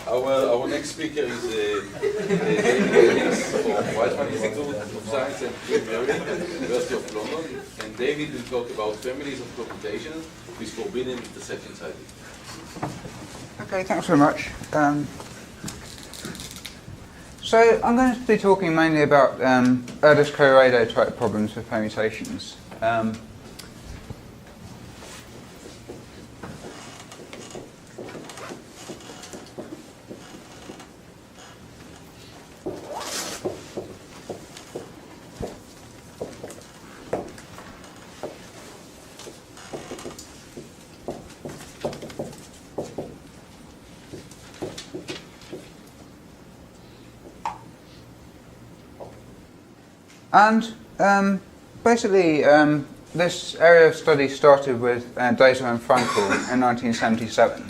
Our next speaker is David Ellis from Weizmann Institute of Science and Theorem, University of London. And David will talk about families of permutations with forbidden intersections ID. Okay, thanks very much. So I'm going to be talking mainly about Ellis co-radio type problems with permutations. And basically, this area of study started with Weizmann and Frankel in 1977.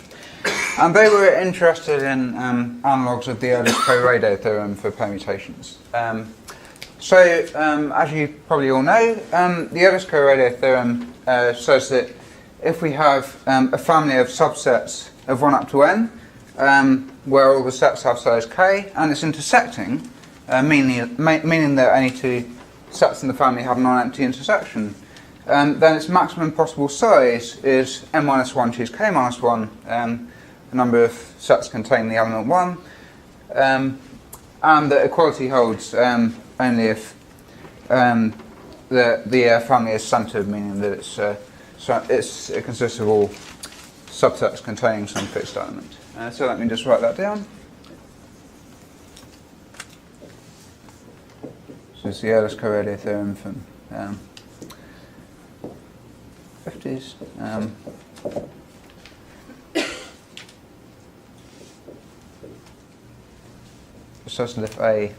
And they were interested in analogues of the Ellis co-radio theorem for permutations. So, as you probably all know, the Ellis co-radio theorem says that if we have a family of subsets of 1 up to n, where all the sets have size k, and it's intersecting, meaning that any two sets in the family have a non-empty intersection, then its maximum possible size is n minus 1 choose k minus 1, the number of sets containing the element 1, and the equality holds only if the family is centered, meaning that it consists of all subsets containing some fixed element. So let me just write that down. So it's the Ellis co-radio theorem from 50s. It says that if A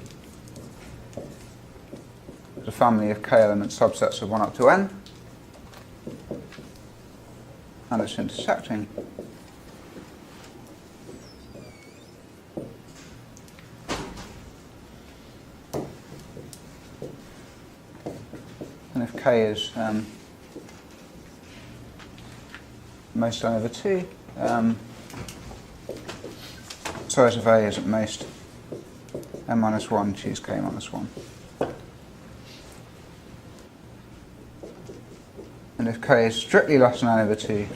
is a family of k element subsets of 1 up to n, and it's intersecting, and if k is most n over 2, size of A is at most n minus 1 choose k minus 1. And if k is strictly less than n over 2,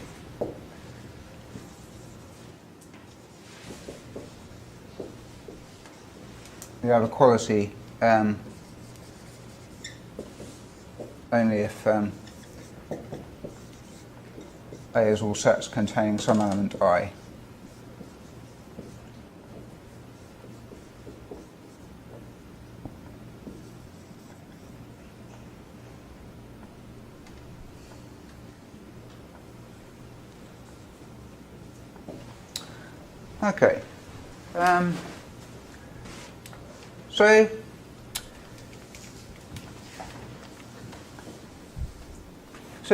we have equality only if A is all sets containing some element I. Okay. So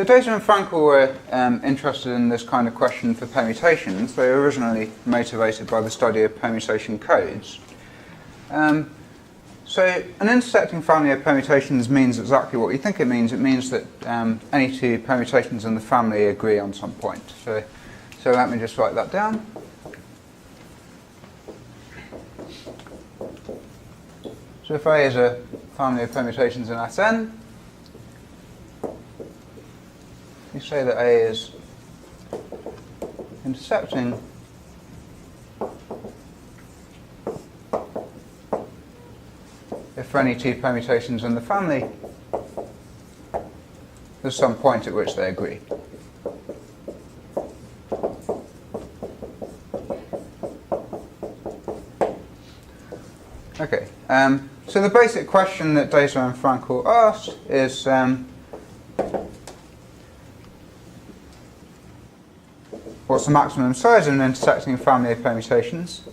Weizmann and Frankel were interested in this kind of question for permutations. They were originally motivated by the study of permutation codes. So an intersecting family of permutations means exactly what you think it means. It means that any two permutations in the family agree on some point. So let me just write that down. So if A is a family of permutations in Sn, you say that A is intersecting if for any two permutations in the family there's some point at which they agree. Okay. So the basic question that Weizmann and Frankel asked is what's the maximum size of an intersecting family of permutations?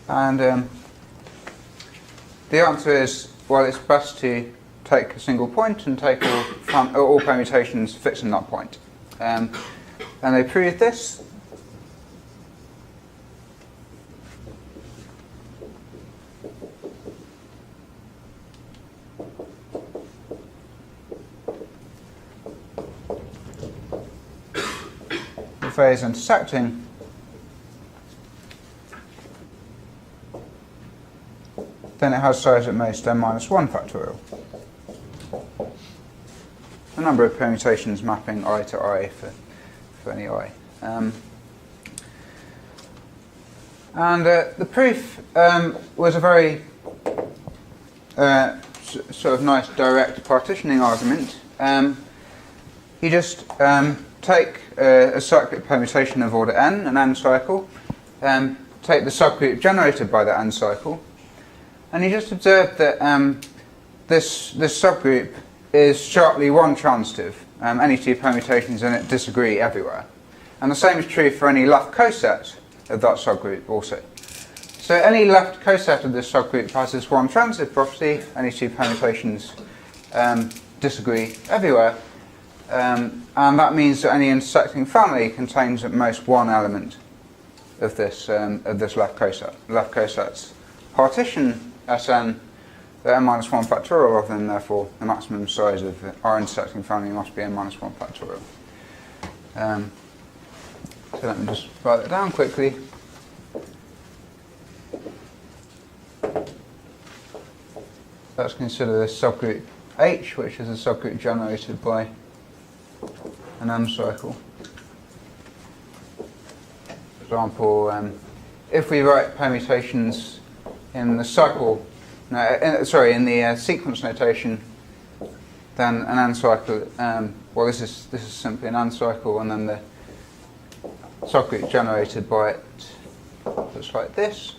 And the answer is, well, it's best to take a single point and take all permutations fixed in that point. And they proved this. if A is intersecting, then it has size at most n minus 1 factorial. A number of permutations mapping I to I for any I. The proof was a very sort of nice direct partitioning argument. You just take a cyclic permutation of order n, an n cycle, take the subgroup generated by that n cycle, and you just observe that this subgroup is sharply one-transitive. Any two permutations in it disagree everywhere. And the same is true for any left coset of that subgroup also. So any left coset of this subgroup has this one-transitive property. Any two permutations disagree everywhere. And that means that any intersecting family contains at most one element of this left coset. Left coset's partition Sn, the n minus 1 factorial of them, therefore the maximum size of our intersecting family must be n minus 1 factorial. So let me just write that down quickly. Let's consider this subgroup H, which is a subgroup generated by an M cycle. For example, if we write permutations in the cycle, in the sequence notation, then an n cycle. Well, this is simply an n cycle, and then the subgroup generated by it looks like this.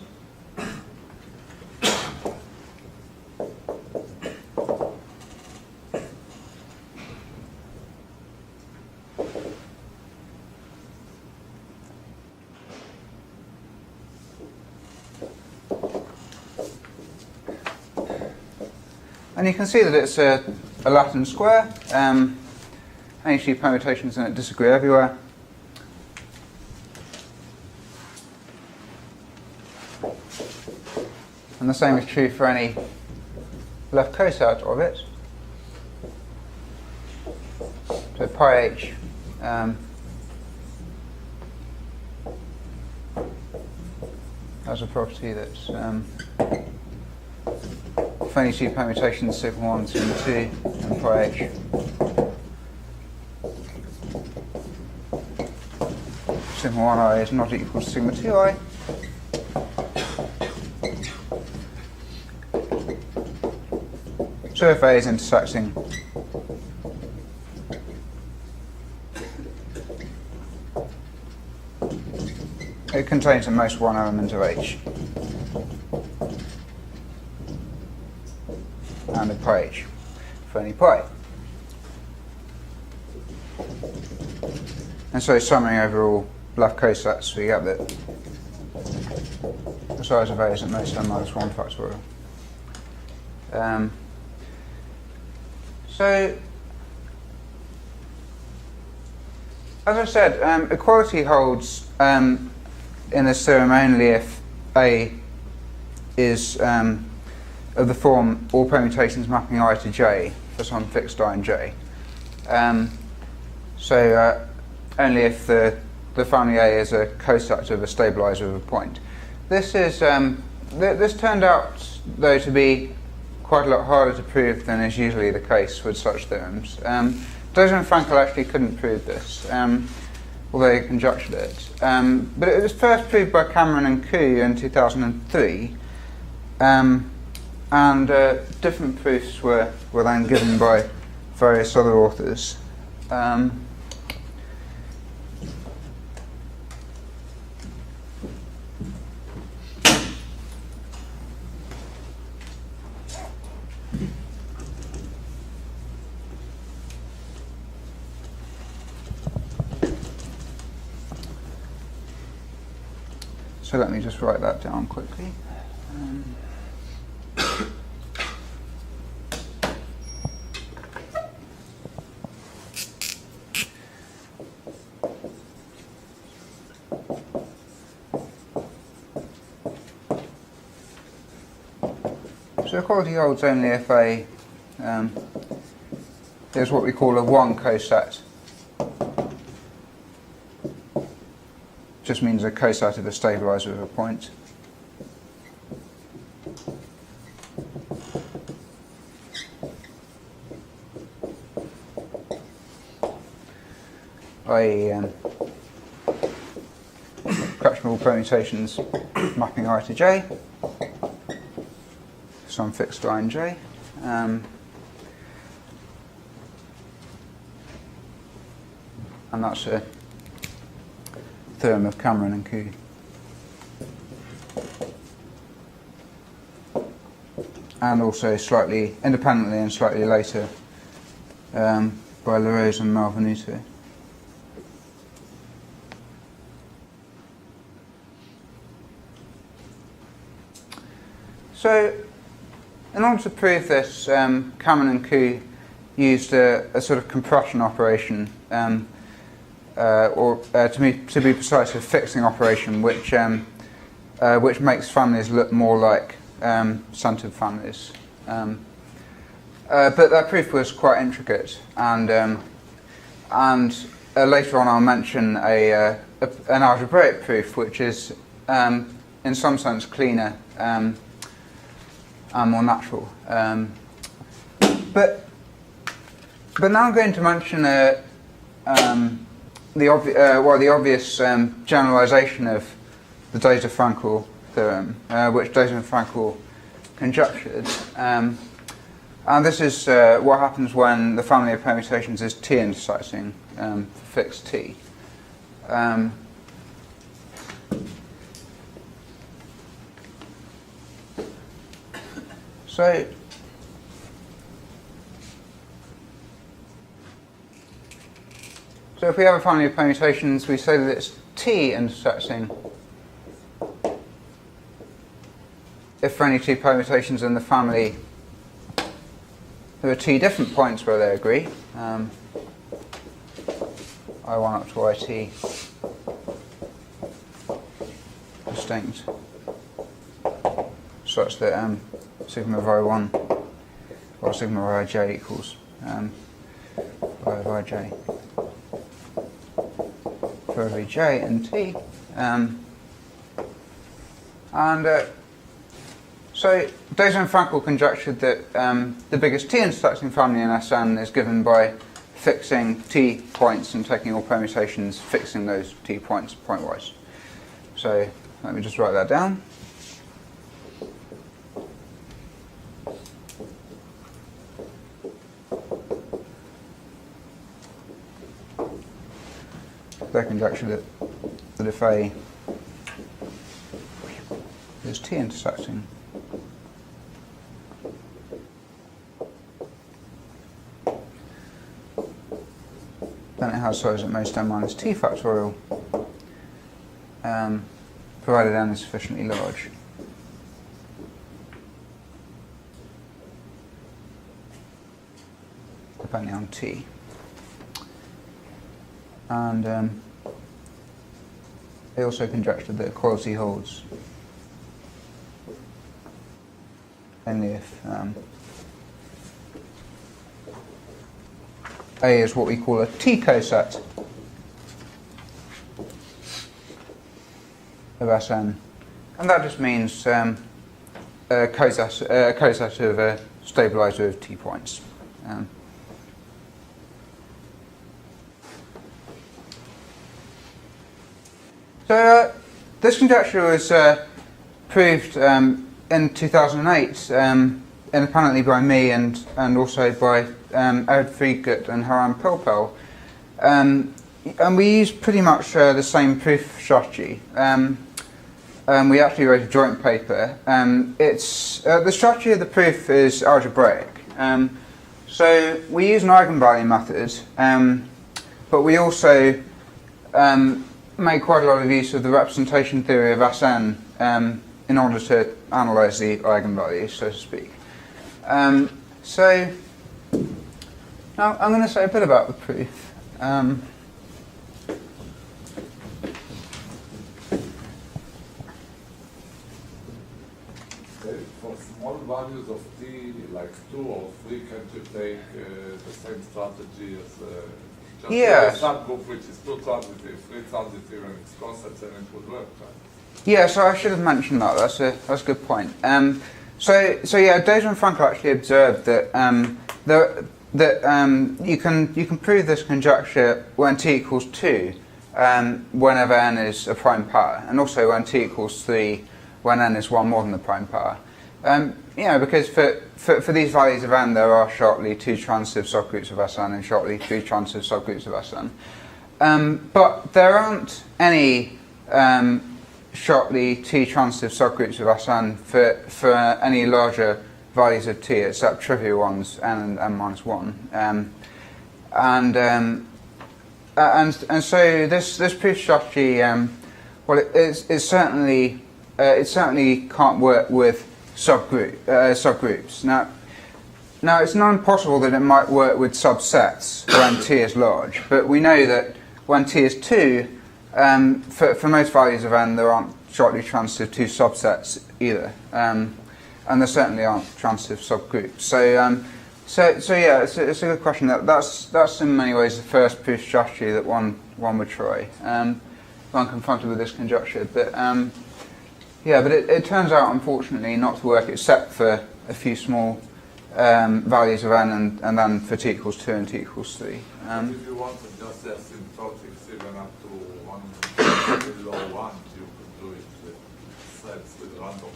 And you can see that it's a Latin square. Any two permutations in it disagree everywhere. And the same is true for any left coset of it. So pi h has a property that's for any two permutations, sigma 1, sigma 2, and pi h. Sigma 1i is not equal to sigma 2i. So if A is intersecting, it contains at most one element of H. And a pi h for any pi. And so summing over all left cosets, we get that the size of A is at most n minus 1 factorial. So, as I said, equality holds in this theorem only if A is of the form all permutations mapping I to J for some fixed I and J. Only if the family A is a coset of a stabilizer of a point. This turned out, though, to be quite a lot harder to prove than is usually the case with such theorems. Dozer and Frankel actually couldn't prove this, although they conjectured it. But it was first proved by Cameron and Koo in 2003. And different proofs were then given by various other authors. So let me just write that down quickly. So equality holds only if A is what we call a one coset just means a coset of a stabilizer of a point. i.e. Fractional permutations mapping I to j, some fixed I in j. And that's a theorem of Cameron and Q. And also slightly independently and slightly later by LaRose and Malvenuto. So, in order to prove this, Cameron and Koo used a sort of compression operation, or to be precise, a fixing operation, which makes families look more like centered families. But that proof was quite intricate, and later on I'll mention an algebraic proof, which is in some sense cleaner. And more natural. But now I'm going to mention the obvious generalization of the Döser-Fraenkel theorem, which Döser-Fraenkel conjectured. And this is what happens when the family of permutations is T intersecting for fixed T. So if we have a family of permutations, we say that it's T intersecting if for any two permutations in the family there are T different points where they agree. I1 up to IT distinct, such that sigma of I1 or sigma of Ij equals I of Ij for every j in T. So Döser and Fraenkel conjectured that the biggest T intersecting family in Sn is given by fixing T points and taking all permutations, fixing those T points pointwise. So let me just write that down. They conjecture that if A is T intersecting, then it has size at most n minus T factorial, provided n is sufficiently large. Depending on T. And they also conjectured that equality holds only if A is what we call a T coset of Sn, and that just means a coset of a stabilizer of T points. So this conjecture was proved in 2008 independently by me and also by Ed Friedgut and Haram Pilpel. And we used pretty much the same proof strategy. We actually wrote a joint paper. It's the strategy of the proof is algebraic. So we use an eigenvalue method, but we also make quite a lot of use of the representation theory of Sn in order to analyse the eigenvalues, so to speak. So now I'm going to say a bit about the proof. For small values of t, like 2 or 3, can't you take the same strategy as Just Yes. a subgroup which is too transitive, free transitive and its concepts, and it would work, right? Yeah, so I should have mentioned that. That's a good point. So yeah, Deja and Frankel actually observed that you can prove this conjecture when t equals 2, whenever n is a prime power, and also when t equals 3, when n is 1 more than the prime power. Because for these values of n, there are sharply 2 transitive subgroups of Sn and sharply 3 transitive subgroups of Sn. But there aren't any sharply 2 transitive subgroups of Sn for any larger values of t except trivial ones, n and n minus 1. And so this proof strategy, it certainly can't work with subgroups. Now it's not impossible that it might work with subsets when t is large, but we know that when t is 2, for most values of n, there aren't sharply transitive 2 subsets either, and there certainly aren't transitive subgroups. So yeah, it's a good question. That's in many ways the first proof strategy that one would try when confronted with this conjecture. But but it turns out, unfortunately, not to work except for a few small values of n and then for t equals 2 and t equals 3. If you want to just asymptotics even up to 1 below 1, you could do it with sets with random.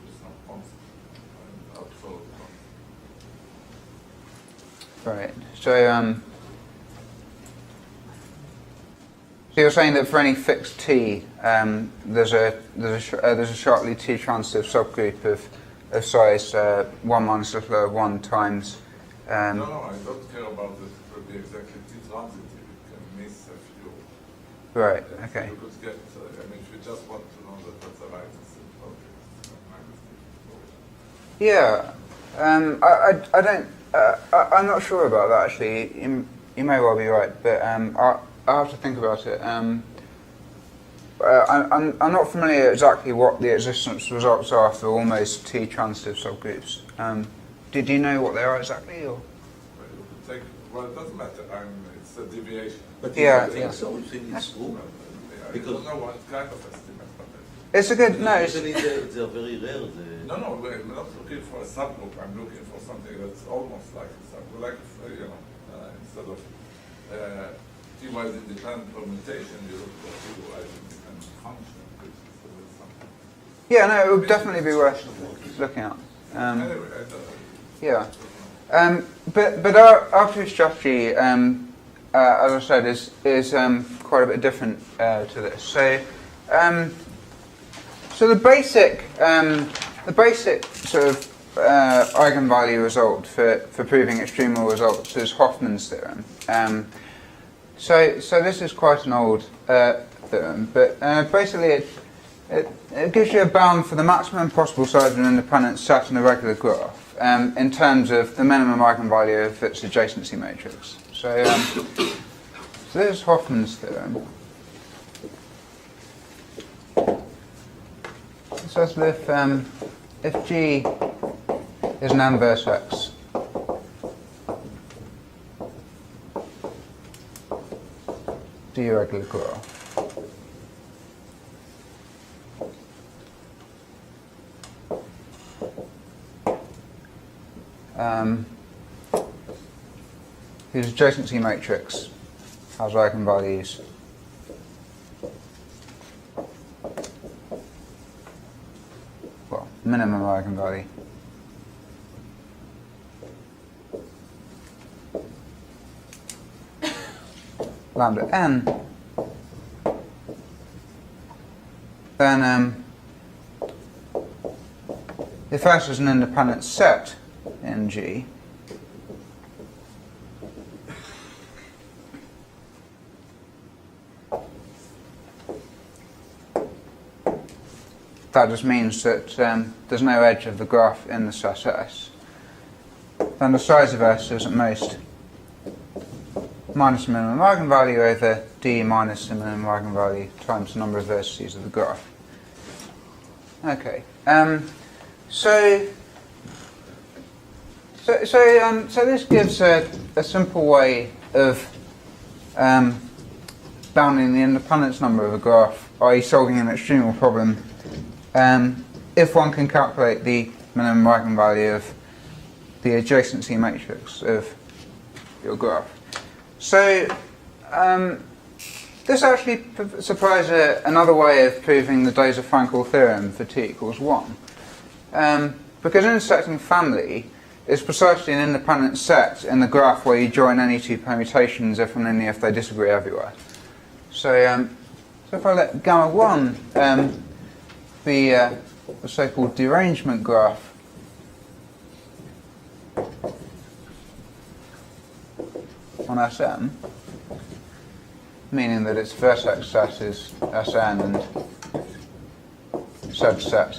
It's not constant. Absolute constant. Right. So you're saying that for any fixed t, there's a sharply t transitive subgroup of size 1 minus little 1 times. No, I don't care about it to be exactly t transitive. It can miss a few. Right. Okay. You could get. If you just want to know that that's a right asymptotic, Yeah. I don't. I'm not sure about that actually. You may well be right, but I'll have to think about it. I'm not familiar exactly what the existence results are for almost t transitive subgroups. Did you know what they are exactly? Or? Well, it doesn't matter. It's a deviation. But Yeah, you think so? You think it's true? I don't know what kind of estimate. It's a good no. Usually they're very rare. No, I'm not looking for a subgroup. I'm looking for something that's almost like a subgroup, like instead of t-wise independent permutation, you look for t-wise independent function, which is something. Yeah, no, it would definitely be worth looking at. Anyway, Yeah. But our proof strategy, as I said, is quite a bit different to this. So the basic sort of eigenvalue result for proving extremal results is Hoffman's theorem. So this is quite an old theorem, but basically it gives you a bound for the maximum possible size of an independent set in a regular graph in terms of the minimum eigenvalue of its adjacency matrix. So this is Hoffman's theorem. It says that if G is an inverse X, D regular graph. Whose adjacency matrix has eigenvalues minimum eigenvalue. Lambda n, then if S is an independent set in G, that just means that there's no edge of the graph in the set S. Then the size of S is at most minus the minimum eigenvalue over D minus the minimum eigenvalue times the number of vertices of the graph. Okay, so So this gives a simple way of bounding the independence number of a graph, i.e. solving an extremal problem, if one can calculate the minimum eigenvalue of the adjacency matrix of your graph. So this actually supplies another way of proving the Dozer-Fraenkel theorem for t equals 1. Because intersecting family is precisely an independent set in the graph where you join any two permutations if and only if they disagree everywhere. So if I let gamma 1 be the so-called derangement graph on Sn, meaning that its vertex set is Sn and said set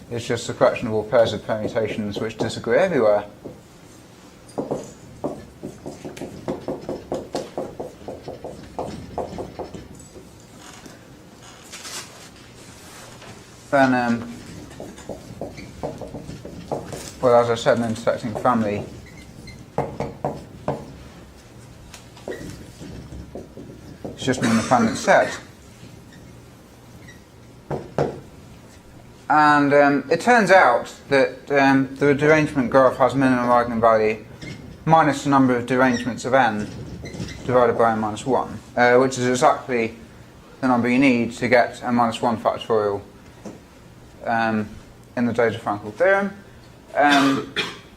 is just a collection of all pairs of permutations which disagree everywhere. Then, well, as I said, an intersecting family is just an independent set. And it turns out that the derangement graph has minimum eigenvalue minus the number of derangements of n divided by n minus 1, which is exactly the number you need to get n minus 1 factorial in the Dozer-Fraenkel theorem.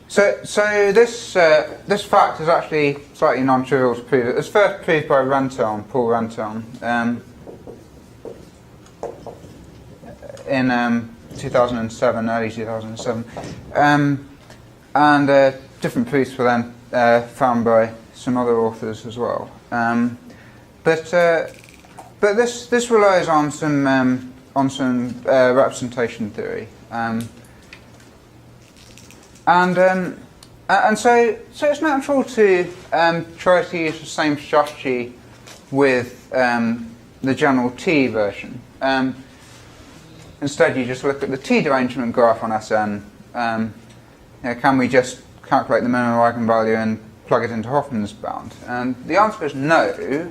So this fact is actually slightly non-trivial to prove. It was first proved by Paul Ranton, in 2007, early 2007, and different proofs were then found by some other authors as well. But this relies on some representation theory, and so it's natural to try to use the same strategy with the general T version. Instead, you just look at the T derangement graph on Sn. Can we just calculate the minimum eigenvalue and plug it into Hoffman's bound? And the answer is no,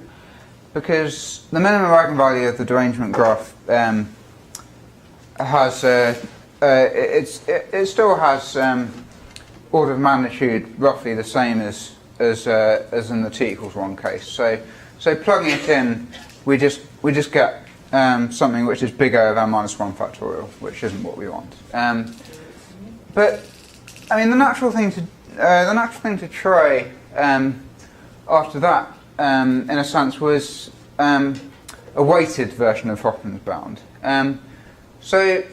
because the minimum eigenvalue of the derangement graph has it still has order of magnitude roughly the same as in the t equals 1 case. So plugging it in, we just get something which is bigger than minus 1 factorial, which isn't what we want. But I mean, the natural thing to try after that, in a sense, was a weighted version of Hoffman's bound. So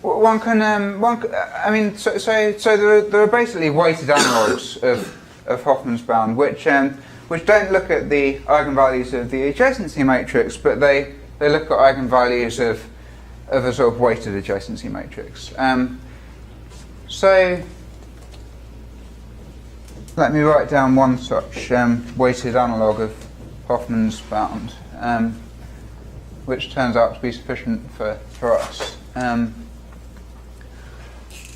one can, I mean, so there are basically weighted analogues of Hoffman's bound, which don't look at the eigenvalues of the adjacency matrix, but they look at eigenvalues of a sort of weighted adjacency matrix. So let me write down one such weighted analogue of Hoffman's bound, which turns out to be sufficient for us.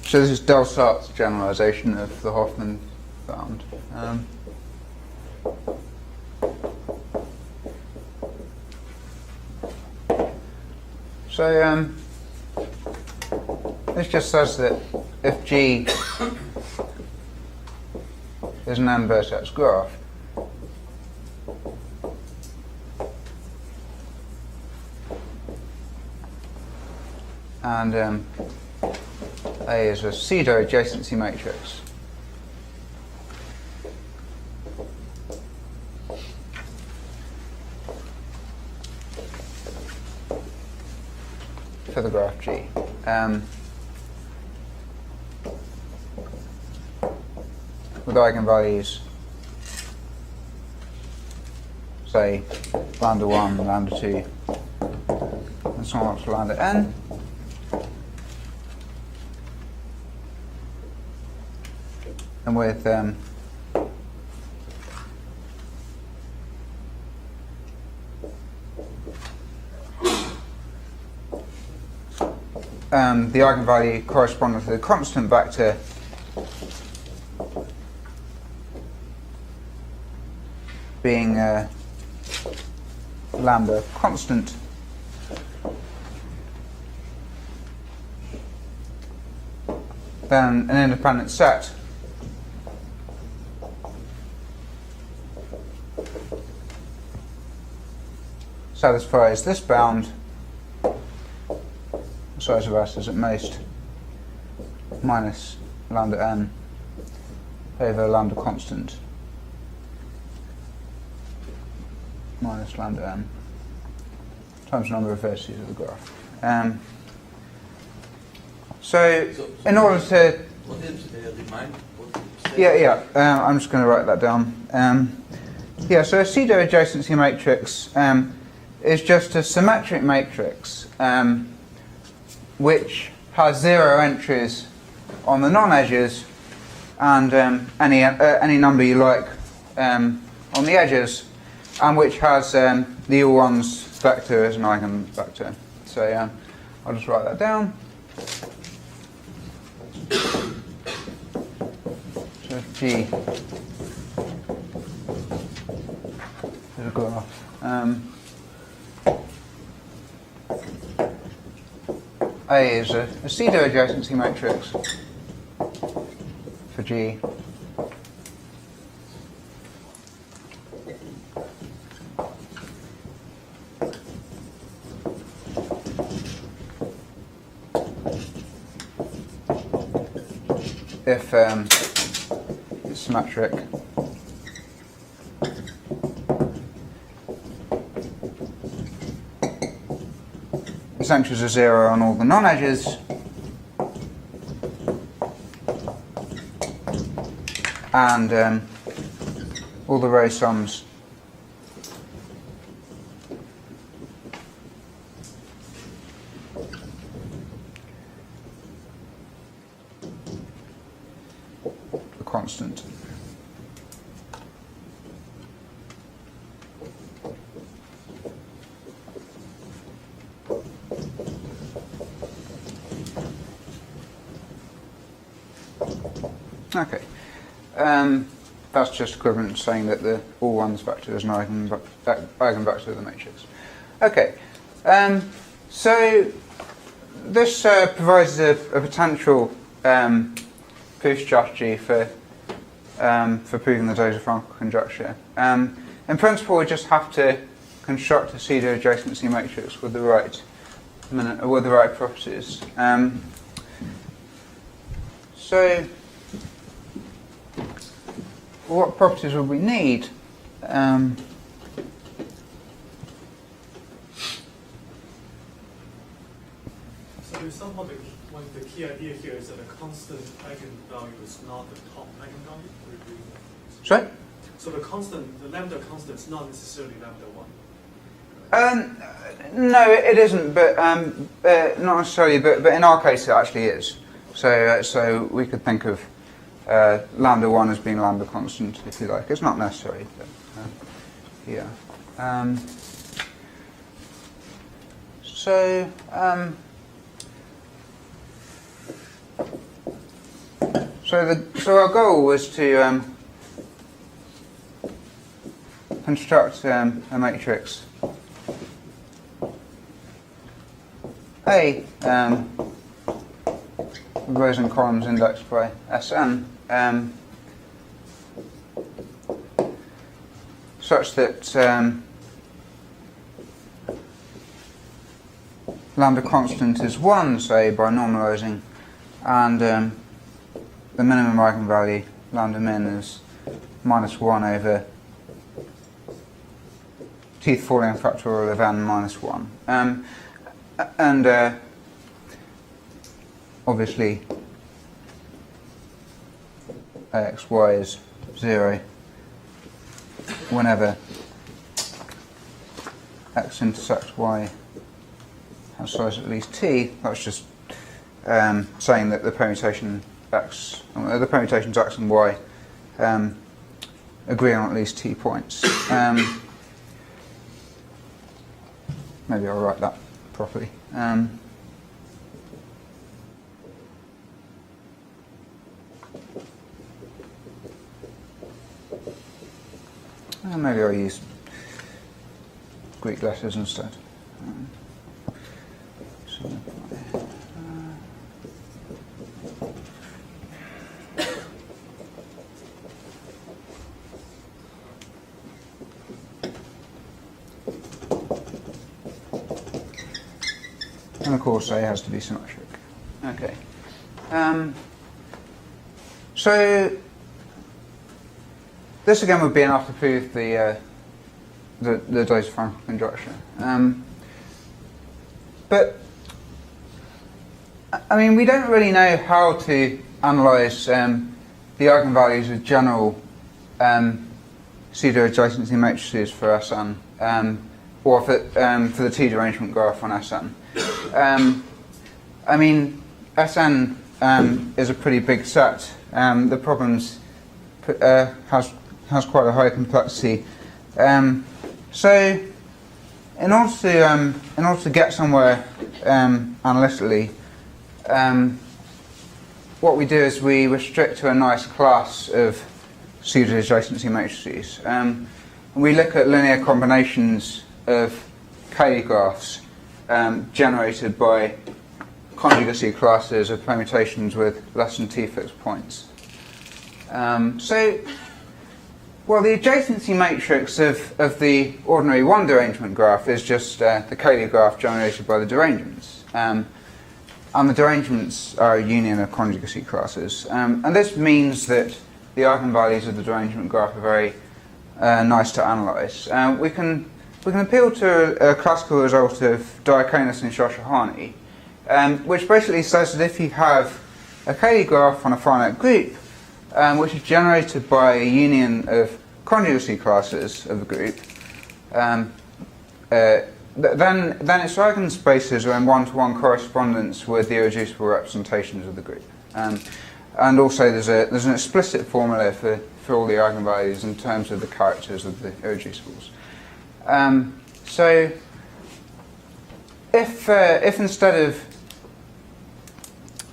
So this is Delsart's generalization of the Hoffman bound. So this just says that if G is an n vertex graph, and A is a pseudo-adjacency matrix, for the graph G. With eigenvalues, say, lambda 1, lambda 2, and so on up to lambda n. And with the eigenvalue corresponding to the constant vector being lambda constant, then an independent set satisfies this bound. The size of S is at most minus lambda n over lambda constant minus lambda n times the number of vertices of the graph. So in order to... What is remind? I'm just going to write that down. So a pseudo-adjacency matrix is just a symmetric matrix which has 0 entries on the non-edges and any number you like on the edges, and which has the all ones vector as an eigenvector. So I'll just write that down. So G is a graph. A is a pseudo-adjacency matrix for G. If it's symmetric, its entries are 0 on all the non-edges, and all the row sums are constant. Okay, that's just equivalent to saying that the all ones vector is an eigenvector of the matrix. Okay, so this provides a potential proof strategy for proving the Dozer-Fraenkel conjecture. In principle, we just have to construct a pseudo-adjacency matrix with the right properties. So what properties would we need? So somehow one of the key idea here is that a constant eigenvalue is not the top eigenvalue. Would you agree with that? Sorry? So the lambda constant is not necessarily lambda 1. No, it isn't, but not necessarily. But in our case, it actually is. So we could think of lambda 1 as being lambda constant, if you like. It's not necessary, but yeah. So our goal was to construct a matrix A, rows and columns indexed by Sn, such that lambda constant is 1, say, by normalizing, and the minimum eigenvalue, lambda min, is -1 over t Faulian factorial of n minus 1. And obviously axy is 0 whenever x intersects y has size at least t. That's just saying that the permutations x and y agree on at least t points. Maybe I'll write that properly. Maybe here I use Greek letters instead. So, and of course A has to be symmetric. Okay. So this again would be enough to prove the Dose-Frankel conjecture. But I mean, we don't really know how to analyse the eigenvalues of general pseudo-adjacency matrices for Sn, or for the T-derangement graph on Sn. I mean, Sn is a pretty big set. The problems has quite a high complexity. So, in order to get somewhere analytically, what we do is we restrict to a nice class of pseudo-adjacency matrices. And we look at linear combinations of Cayley graphs generated by conjugacy classes of permutations with less than T fixed points. Well, the adjacency matrix of the ordinary one derangement graph is just the Cayley graph generated by the derangements. And the derangements are a union of conjugacy classes. And this means that the eigenvalues of the derangement graph are very nice to analyse. We can appeal to a classical result of Diaconis and Shoshihani, which basically says that if you have a Cayley graph on a finite group, which is generated by a union of conjugacy classes of the group, then its eigenspaces are in one-to-one correspondence with the irreducible representations of the group. And also there's an explicit formula for all the eigenvalues in terms of the characters of the irreducibles. So if instead of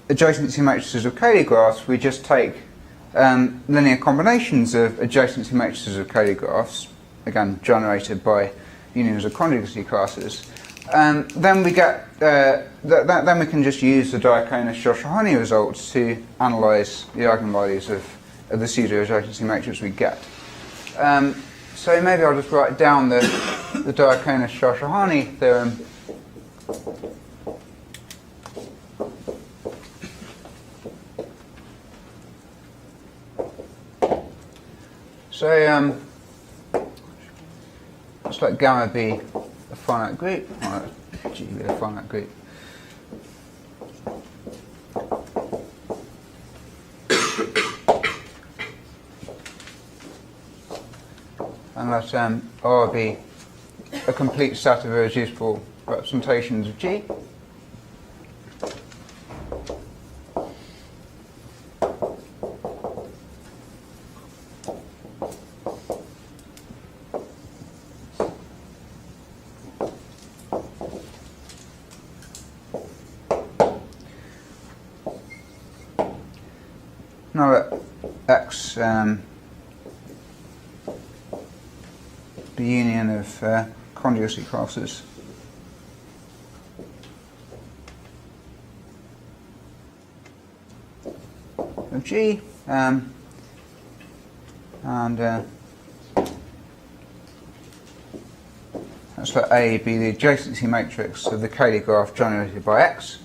adjacency matrices of Cayley graphs, we just take linear combinations of adjacency matrices of Cayley graphs, again generated by unions of conjugacy classes, then we get then we can just use the Diaconis-Shoshihani results to analyse the eigenvalues of the pseudo-adjacency matrix we get. So maybe I'll just write down the Diaconis-Shoshihani theorem. So let's let gamma be a finite group, or G be a finite group. And let R be a complete set of irreducible representations of G. Now let X the union of conjugacy classes of G, and let's let A be the adjacency matrix of the Cayley graph generated by X.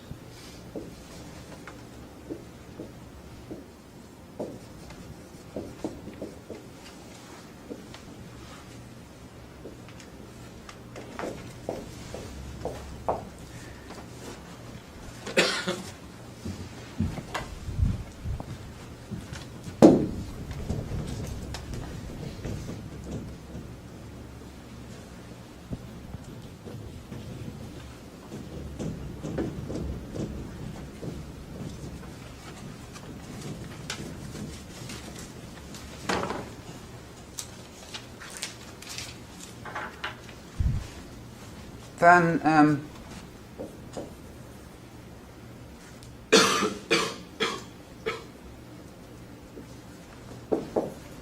Then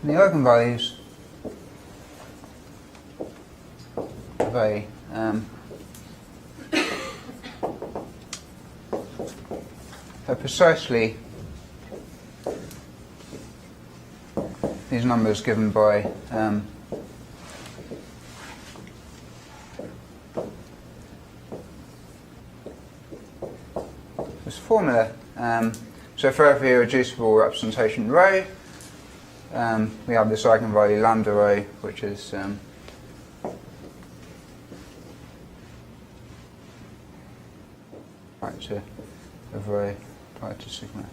the eigenvalues precisely these numbers given by this formula. So for every irreducible representation rho, we have this eigenvalue lambda rho, which is factor of rho applied to sigma.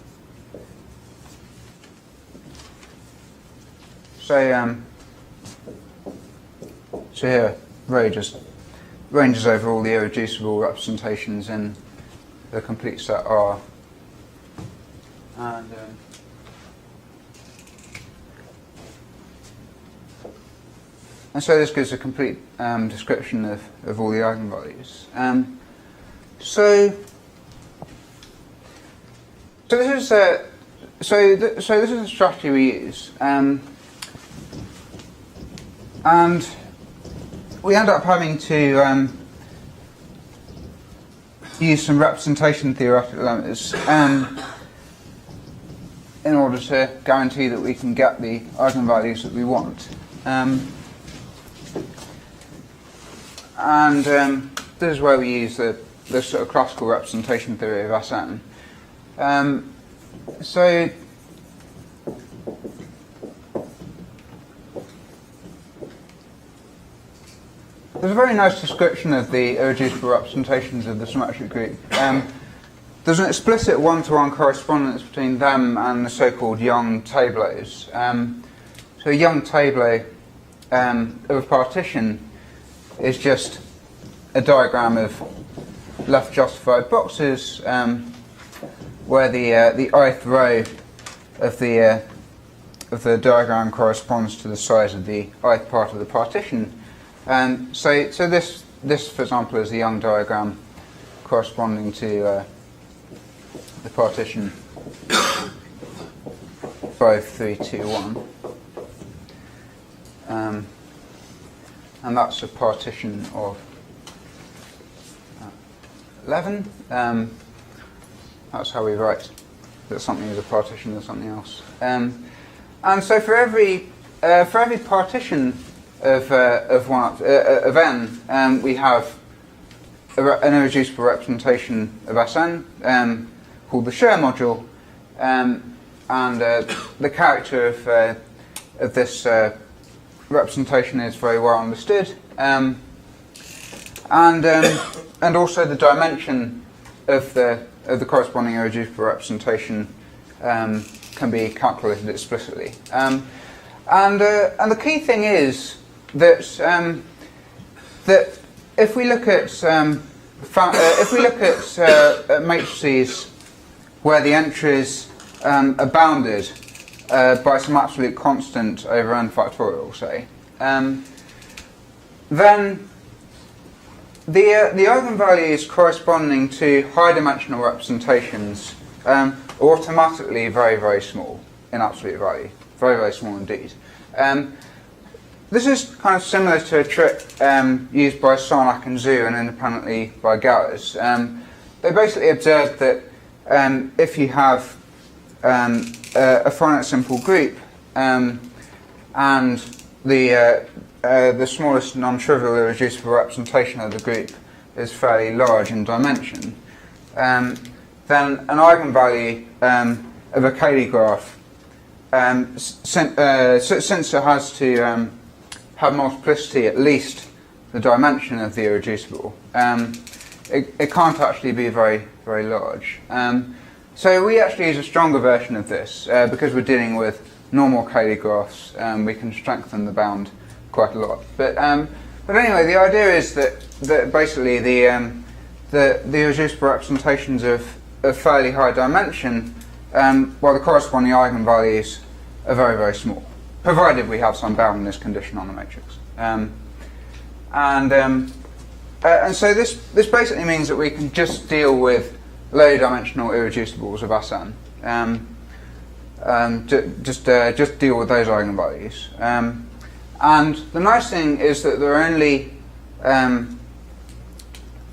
So, so here, rho just ranges over all the irreducible representations in the complete set R. And so this gives a complete description of all the eigenvalues. So this is this is a strategy we use, and we end up having to use some representation theoretical limits in order to guarantee that we can get the eigenvalues that we want. This is where we use the sort of classical representation theory of Sn. So there's a very nice description of the irreducible representations of the symmetric group. There's an explicit one-to-one correspondence between them and the so-called Young tableaus. So a Young tableau of a partition is just a diagram of left justified boxes where the ith row of the diagram corresponds to the size of the ith part of the partition. So this for example is the Young diagram corresponding to the partition 5, 3, 2, 1. And that's a partition of 11. That's how we write that something is a partition of something else. And so for every partition of n, we have an irreducible representation of Sn called the Scher module, and the character of this representation is very well understood, and also the dimension of the corresponding irreducible representation can be calculated explicitly. And the key thing is that that if we look at matrices where the entries are bounded by some absolute constant over n factorial, say, then the eigenvalues corresponding to high-dimensional representations are automatically very, very small in absolute value. Very, very small indeed. This is kind of similar to a trick used by Sarnak and Zhu and independently by Gowers. They basically observed that if you have a finite simple group and the smallest non-trivial irreducible representation of the group is fairly large in dimension, then an eigenvalue of a Cayley graph, since it has to have multiplicity at least the dimension of the irreducible, it can't actually be very, very large. So we actually use a stronger version of this because we're dealing with normal Cayley graphs. We can strengthen the bound quite a lot. But anyway, the idea is that basically the irreducible representations of fairly high dimension, while the corresponding eigenvalues are very, very small, provided we have some boundedness condition on the matrix. And so this basically means that we can just deal with low-dimensional irreducibles of Sn. Just deal with those eigenvalues. And the nice thing is that there are only a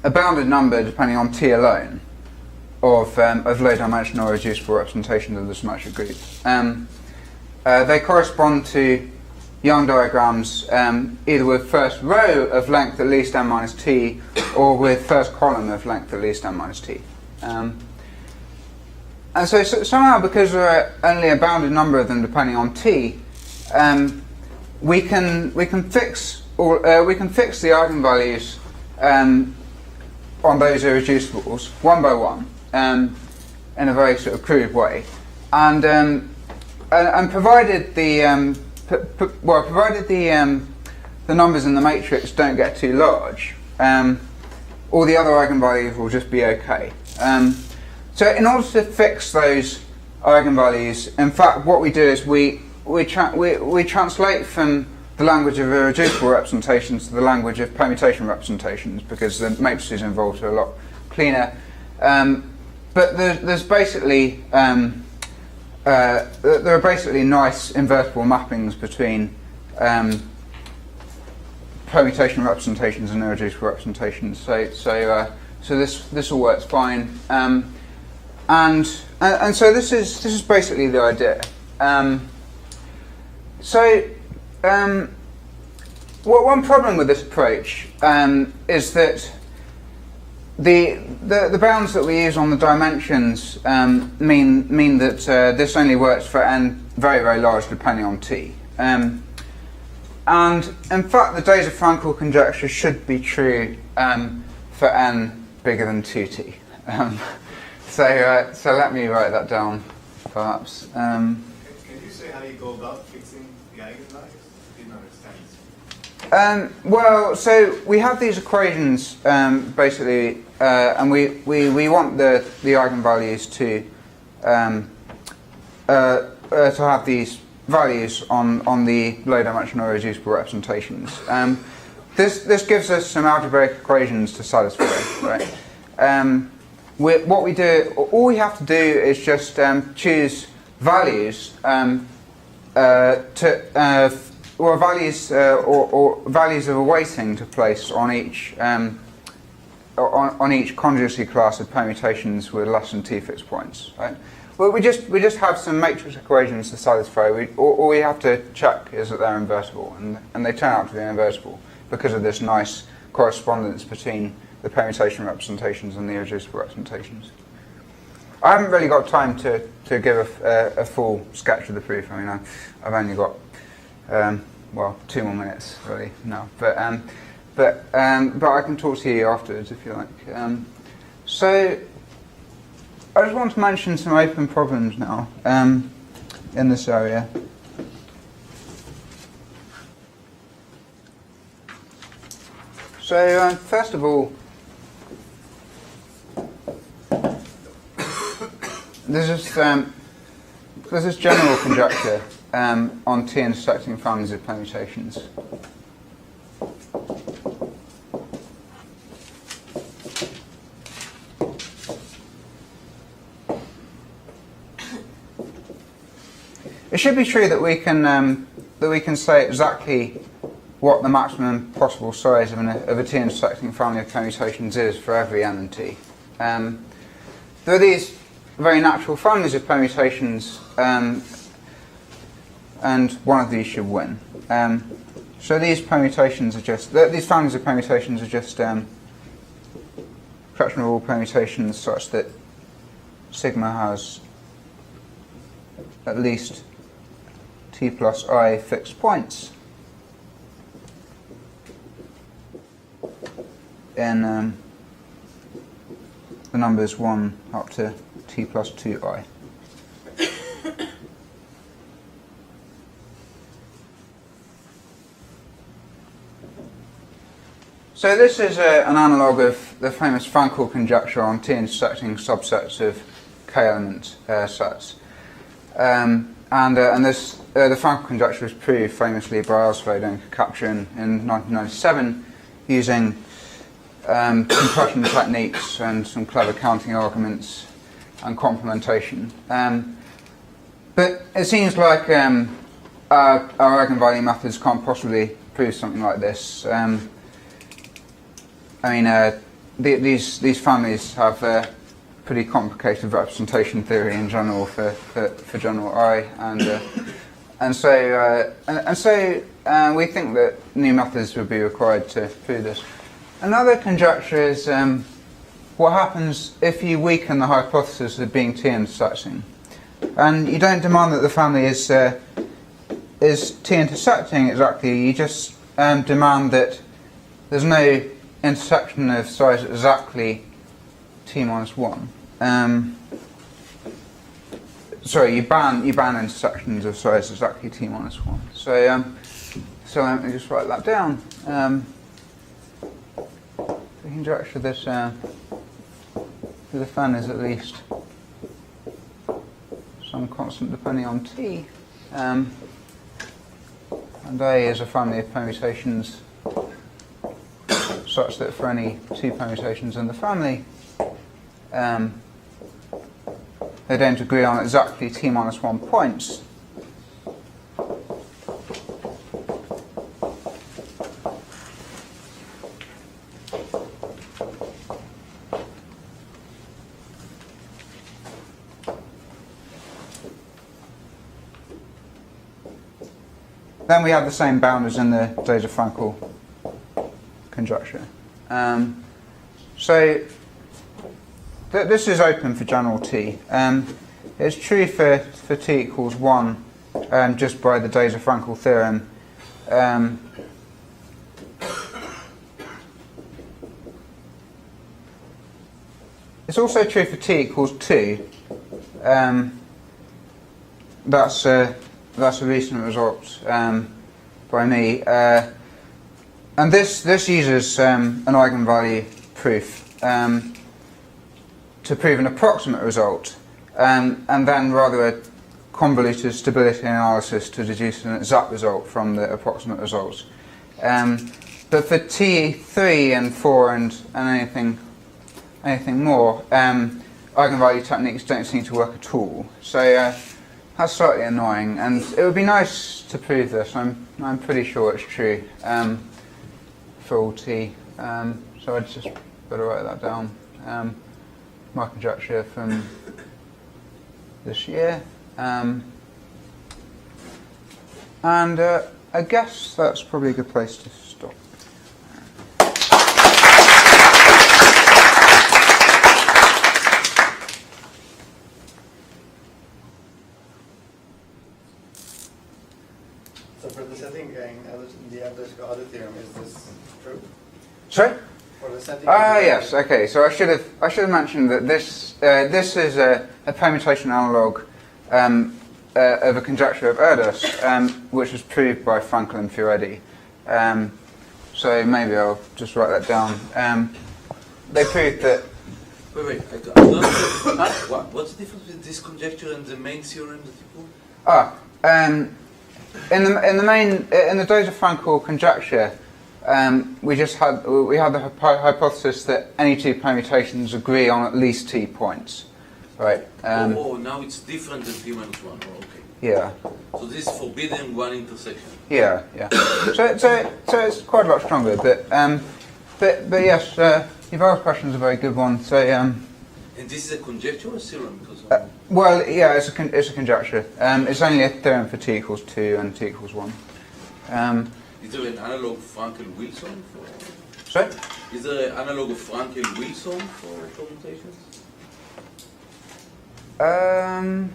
bounded number, depending on T alone, of low-dimensional irreducible representations of the symmetric group. They correspond to Young diagrams either with first row of length at least n minus t, or with first column of length at least n minus t. And so somehow, because there are only a bounded number of them depending on t, we can fix the eigenvalues on those irreducibles one by one in a very sort of crude way, and provided the the numbers in the matrix don't get too large, all the other eigenvalues will just be okay. So in order to fix those eigenvalues, in fact, what we do is we translate from the language of irreducible representations to the language of permutation representations, because the matrices involved are a lot cleaner. But there's basically there are basically nice invertible mappings between permutation representations and irreducible representations. So this all works fine, and so this is basically the idea. One problem with this approach is that the bounds that we use on the dimensions mean that this only works for n very, very large depending on t. And in fact, the Daisy-Frankel conjecture should be true for n bigger than 2t. So let me write that down, perhaps. Can you say how you go about fixing the eigenvalues? I didn't understand. Well, so we have these equations basically, and we want the eigenvalues to have these values on the low-dimensional irreducible representations. This gives us some algebraic equations to satisfy, right? What we do, all we have to do is just choose values or values of a weighting to place on each conjugacy class of permutations with less than t fixed points, right? Well, we just have some matrix equations to satisfy. All we have to check is that they're invertible, and they turn out to be invertible because of this nice correspondence between the permutation representations and the irreducible representations. I haven't really got time to give a full sketch of the proof. I mean, I've only got 2 more minutes really now, but I can talk to you afterwards if you like. So I just want to mention some open problems now in this area. So first of all, there's this general conjecture on T intersecting families of permutations. It should be true that we can say exactly what the maximum possible size of a T intersecting family of permutations is for every n and t. There are these very natural families of permutations, and one of these should win. So these permutations are these families of permutations are just fractional rule permutations such that sigma has at least t plus I fixed points in the numbers 1 up to t plus 2I. So this is an analogue of the famous Frankel conjecture on T intersecting subsets of k-element sets. And this, the Frankel conjecture was proved famously by Alsford and Kapchan in 1997 using compression techniques and some clever counting arguments and complementation. But it seems like our eigenvalue methods can't possibly prove something like this. these families have pretty complicated representation theory in general for general I, and so we think that new methods would be required to prove this. Another conjecture is what happens if you weaken the hypothesis of being T-intersecting, and you don't demand that the family is T-intersecting exactly. You just demand that there's no intersection of size exactly T minus 1. Sorry, you ban intersections of size exactly T minus 1. So let me just write that down. The conjecture that the fan is at least some constant depending on T, and A is a family of permutations such that for any 2 permutations in the family, they don't agree on exactly T minus 1 points. Then we have the same boundaries in the Döser-Fraenkel conjecture. So this is open for general T. It's true for T equals 1 just by the Döser-Fraenkel theorem. It's also true for T equals 2. That's a recent result by me. And this uses an eigenvalue proof to prove an approximate result, and then rather a convoluted stability analysis to deduce an exact result from the approximate results. But for T3 and 4 and anything more, eigenvalue techniques don't seem to work at all. So that's slightly annoying, and it would be nice to prove this. I'm pretty sure it's true for all T. So I'd just better write that down. My conjecture from this year, and I guess that's probably a good place to stop. So for the setting in the Ellis theorem, is this true? Sorry? For the setting. Yes. Okay. So I should have mentioned that this is a permutation analog of a conjecture of Erdős, which was proved by Fraenkel and Furedi. So maybe I'll just write that down. They proved that. Wait. What's the difference between this conjecture and the main theorem that you put? In the Döser-Fraenkel conjecture, we had the hypothesis that any 2 permutations agree on at least T points, right? Now it's different than T minus 1. Oh, okay. Yeah. So this is forbidden one intersection. Yeah. So it's quite a lot stronger, but yes, your other question is a very good one. So and this is a conjecture or a theorem? well, yeah, it's a conjecture. It's only a theorem for T equals 2 and T equals 1. Is there an analog Fraenkel-Wilson for? Sorry? Is there an analog of Fraenkel-Wilson for permutations? I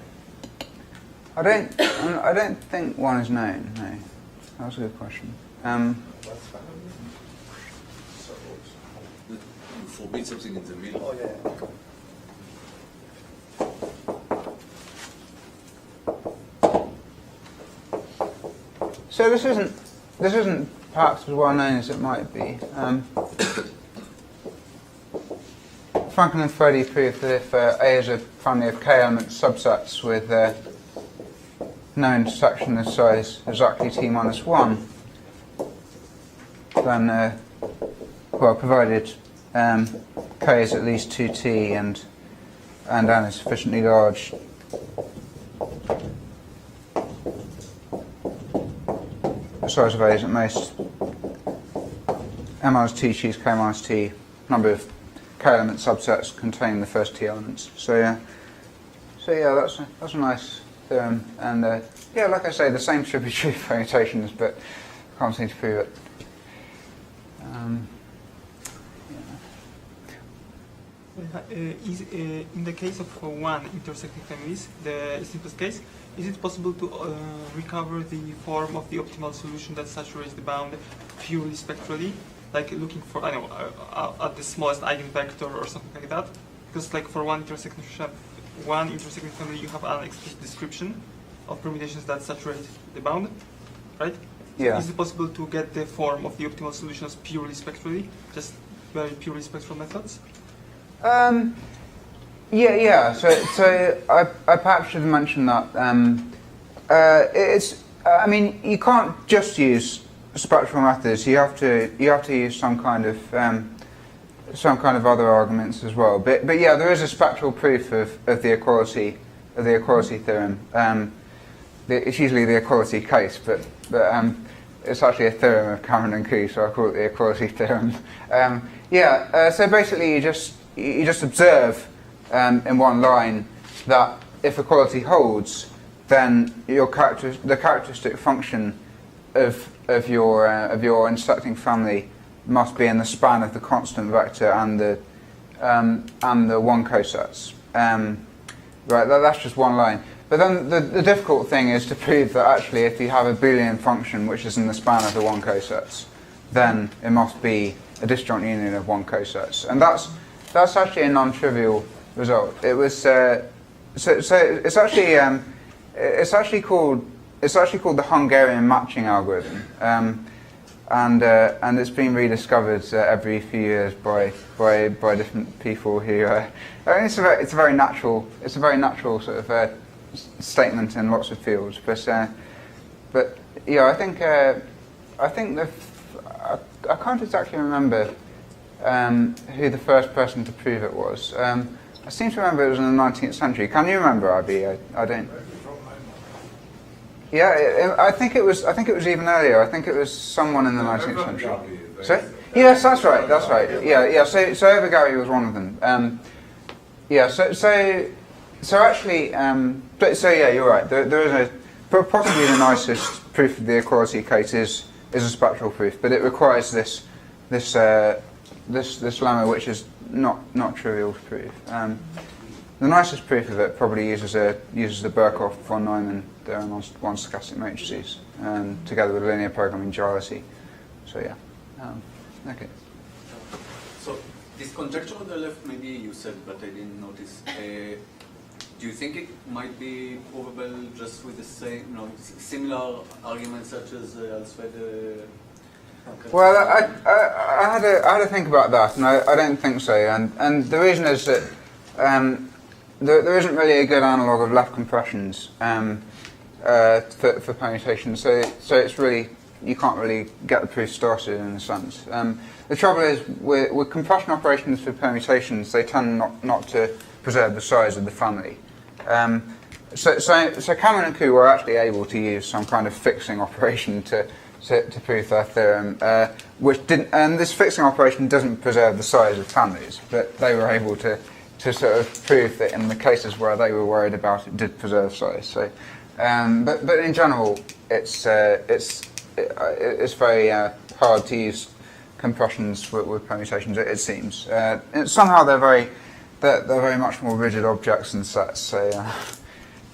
don't think one is known. No, that was a good question. You forbid something in the middle. Oh yeah. So this isn't perhaps as well known as it might be. Fraenkel and Furedi proved that if A is a family of k-element subsets with no intersection of size exactly T minus 1, then, provided k is at least 2T and n is sufficiently large, the size of A is at most M minus T choose K minus T number of K-element subsets containing the first T elements. So yeah, that's a nice theorem, and yeah, like I say, the same should be true for permutations, but I can't seem to prove it. In the case of one intersecting families, the simplest case, is it possible to recover the form of the optimal solution that saturates the bound purely spectrally, like looking for, I don't know, at the smallest eigenvector or something like that? Because like for one intersecting family, you have an explicit description of permutations that saturate the bound, right? Yeah. So is it possible to get the form of the optimal solutions purely spectrally, just very purely spectral methods? Yeah. So I perhaps should mention that it's. I mean, you can't just use spectral methods. You have to use some kind of other arguments as well. But yeah, there is a spectral proof of the equality theorem. It's usually the equality case, but it's actually a theorem of Cameron and Koo, so I call it the equality theorem. So basically, you just observe in one line that if equality holds, then the characteristic function of your intersecting family must be in the span of the constant vector and the one cosets. Right, that's just one line. But then the difficult thing is to prove that actually if you have a Boolean function which is in the span of the one cosets, then it must be a disjoint union of one cosets. And that's actually a non-trivial result. It was so it's actually called the Hungarian matching algorithm, and it's been rediscovered every few years by different people who. It's a very natural sort of statement in lots of fields, but yeah, I think I can't exactly remember who the first person to prove it was. I seem to remember it was in the 19th century. Can you remember, IB? I don't. Yeah, I think it was even earlier. I think it was someone in the 19th century. So, yes, that's right. Yeah. So Evergary was one of them. So actually, yeah, you're right. There is possibly the nicest proof of the equality case is a spectral proof, but it requires this lemma, which is not trivial to prove. The nicest proof of it probably uses the Birkhoff von Neumann theorem on one stochastic matrices, together with linear programming duality. So yeah, okay. So this conjecture on the left, maybe you said, but I didn't notice. Do you think it might be provable just with the same, similar arguments such as Alsfeld? Well, I had to think about that, and I don't think so. And the reason is that there isn't really a good analogue of left compressions for permutations. So it's really, you can't really get the proof started in a sense. The trouble is with compression operations for permutations, they tend not to preserve the size of the family. So Cameron and Koo were actually able to use some kind of fixing operation to prove their theorem, which didn't. And this fixing operation doesn't preserve the size of families, but they were able to sort of prove that in the cases where they were worried about it, did preserve size. So, but in general, it's very hard to use compressions with permutations. It seems somehow they're very much more rigid objects and sets. So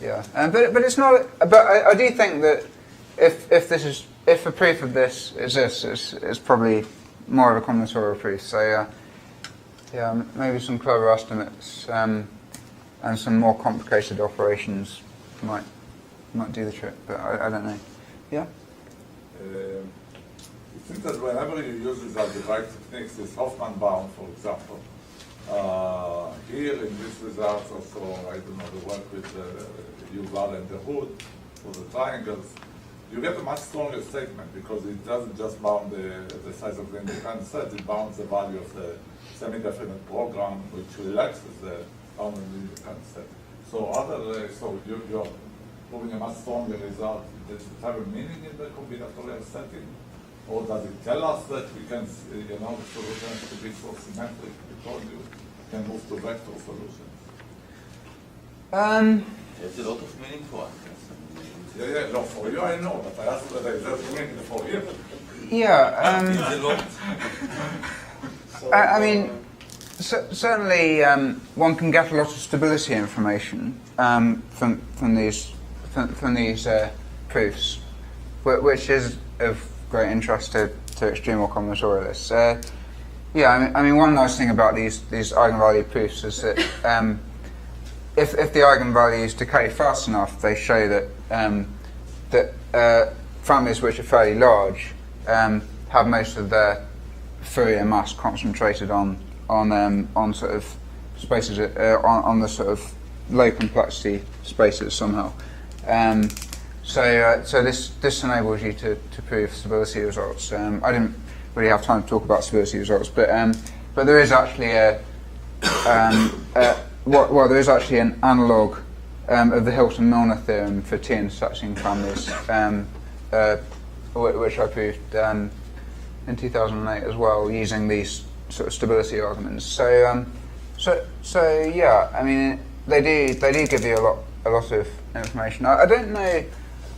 yeah, but it's not. But I do think that if a proof of this exists, it's probably more of a combinatorial proof. So yeah, maybe some clever estimates and some more complicated operations might do the trick. But I don't know. Yeah. It seems that whenever you use these algebraic techniques, this Hoffman bound, for example, here in this result also, I don't know, the work with U-bar and the hood for the triangles, you get a much stronger statement because it doesn't just bound the size of the independent set, it bounds the value of the semi-definite program, which relaxes the bound of the independent set. So you're proving a much stronger result. Does it have a meaning in the combinatorial setting? Or does it tell us that we can, the solution has to be so symmetric? We told you can move to vector solutions. There's a lot of meaning for us. Yeah, no, for you I know, but I asked whether it's just meaning for you. Yeah. It's a lot. I mean, certainly one can get a lot of stability information from these proofs, which is of great interest to extreme combinatorialists. Yeah, I mean, one nice thing about these eigenvalue proofs is that if the eigenvalues decay fast enough, they show that families which are fairly large have most of their Fourier mass concentrated on sort of spaces on the sort of low complexity spaces somehow. So this enables you to prove stability results. I didn't really have time to talk about stability results, but there is actually there is actually an analog of the Hilton-Milner theorem for T-intersecting families, which I proved in 2008 as well, using these sort of stability arguments. So yeah, I mean, they do give you a lot of information. I don't know.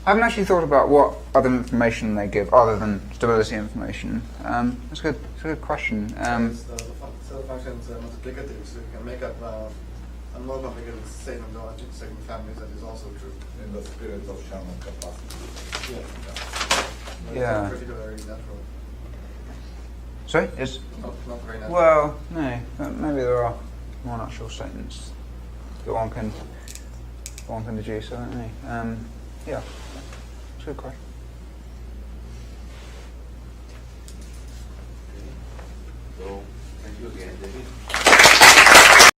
I haven't actually thought about what other information they give other than stability information. It's a good question. It's the set of functions multiplicative, so you can make up a more complicated set of non-intersecting families that is also true. In the spirit of Shannon capacity. Yeah. It's not particularly natural. Sorry? Is Not very natural. well, no. Maybe there are more natural statements that one can deduce. I don't know. Yeah, it's a good question.